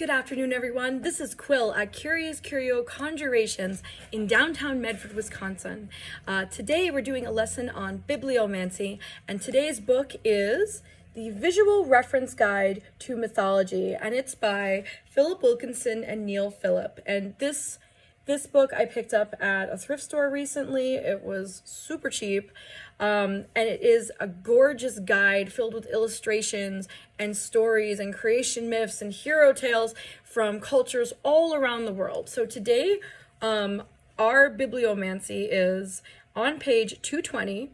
Good afternoon, everyone. This is Quill at Curious Curio Conjurations in downtown Medford, Wisconsin. Today we're doing a lesson on Bibliomancy, and today's book is the Visual Reference Guide to Mythology, and it's by Philip Wilkinson and Neil Phillip. And this book I picked up at a thrift store recently. It was super cheap, and it is a gorgeous guide filled with illustrations and stories and creation myths and hero tales from cultures all around the world. So today, our Bibliomancy is on page 220,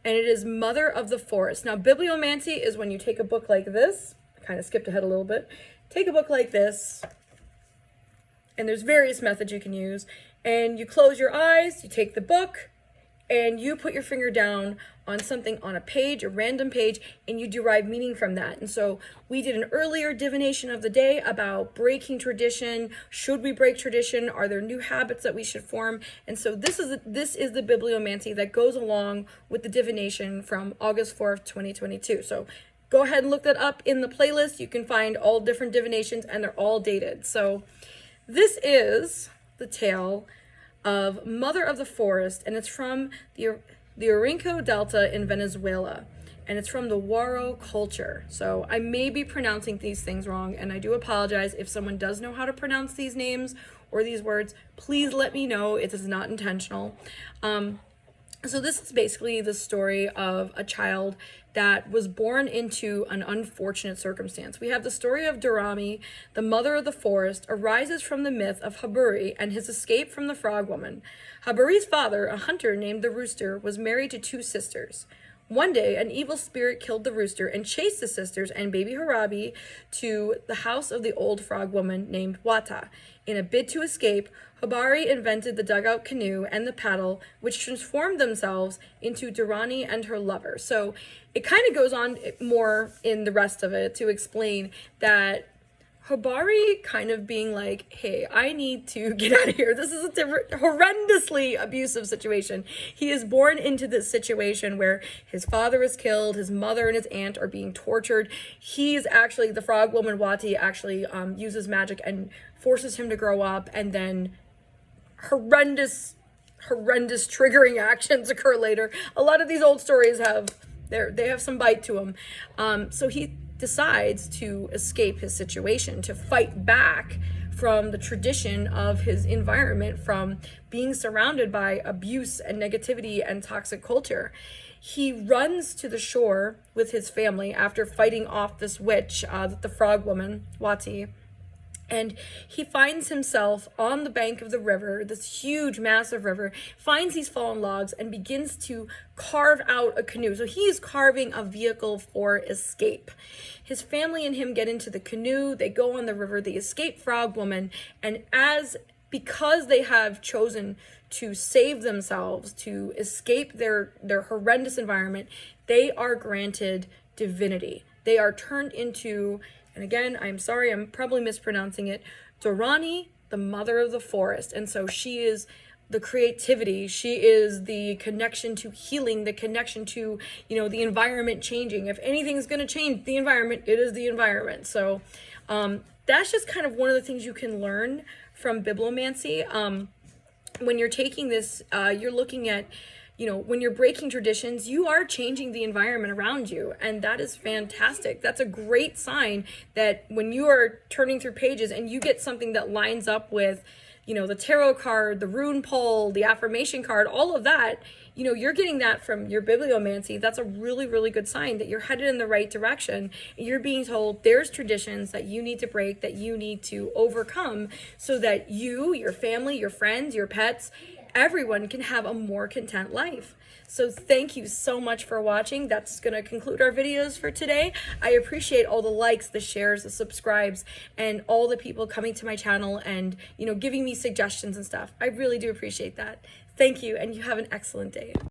and it is Mother of the Forest. Now, Bibliomancy is when you take a book like this. I kind of skipped ahead a little bit. Take a book like this, and there's various methods you can use, and you close your eyes, you take the book, and you put your finger down on something on a page, a random page, and you derive meaning from that. And so we did an earlier divination of the day about breaking tradition. Should we break tradition? Are there new habits that we should form? And so this is the Bibliomancy that goes along with the divination from August 4th, 2022. So go ahead and look that up in the playlist. You can find all different divinations, and they're all dated. So this is the tale of Mother of the Forest, and it's from the Orinoco Delta in Venezuela, and it's from the Warao culture. So I may be pronouncing these things wrong, and I do apologize. If someone does know how to pronounce these names or these words, please let me know. It is not intentional. So this is basically the story of a child that was born into an unfortunate circumstance. We have the story of Dauarani, the mother of the forest, arises from the myth of Haburi and his escape from the frog woman. Haburi's father, a hunter named the Rooster, was married to two sisters. One day, an evil spirit killed the rooster and chased the sisters and baby Harabi to the house of the old frog woman named Wata. In a bid to escape, Haburi invented the dugout canoe and the paddle, which transformed themselves into Dauarani and her lover. So it kind of goes on more in the rest of it to explain that Haburi kind of being like, hey, I need to get out of here. This is a horrendously abusive situation. He is born into this situation where his father is killed, his mother and his aunt are being tortured. He's actually, the frog woman Wati actually uses magic and forces him to grow up, and then horrendous triggering actions occur later. A lot of these old stories they have some bite to them. So he decides to escape his situation, to fight back from the tradition of his environment, from being surrounded by abuse and negativity and toxic culture. He runs to the shore with his family after fighting off this witch, the frog woman, Wati. And he finds himself on the bank of the river, this huge, massive river, finds these fallen logs and begins to carve out a canoe. So he is carving a vehicle for escape. His family and him get into the canoe, they go on the river, they escape Frog Woman, and because they have chosen to save themselves, to escape their horrendous environment, they are granted divinity. They are turned into, and again, I'm sorry, I'm probably mispronouncing it, Dauarani, the mother of the forest. And so she is the creativity, she is the connection to healing, the connection to, the environment changing. If anything's going to change the environment, it is the environment. So that's just kind of one of the things you can learn from Bibliomancy. When you're taking this, you're looking at, when you're breaking traditions, you are changing the environment around you, and that is fantastic. That's a great sign that when you are turning through pages and you get something that lines up with, the tarot card, the rune pole, the affirmation card, all of that, you're getting that from your Bibliomancy. That's a really, really good sign that you're headed in the right direction. You're being told there's traditions that you need to break, that you need to overcome, so that you, your family, your friends, your pets, everyone can have a more content life. So thank you so much for watching. That's going to conclude our videos for today. I appreciate all the likes, the shares, the subscribes, and all the people coming to my channel and, giving me suggestions and stuff. I really do appreciate that. Thank you, and you have an excellent day.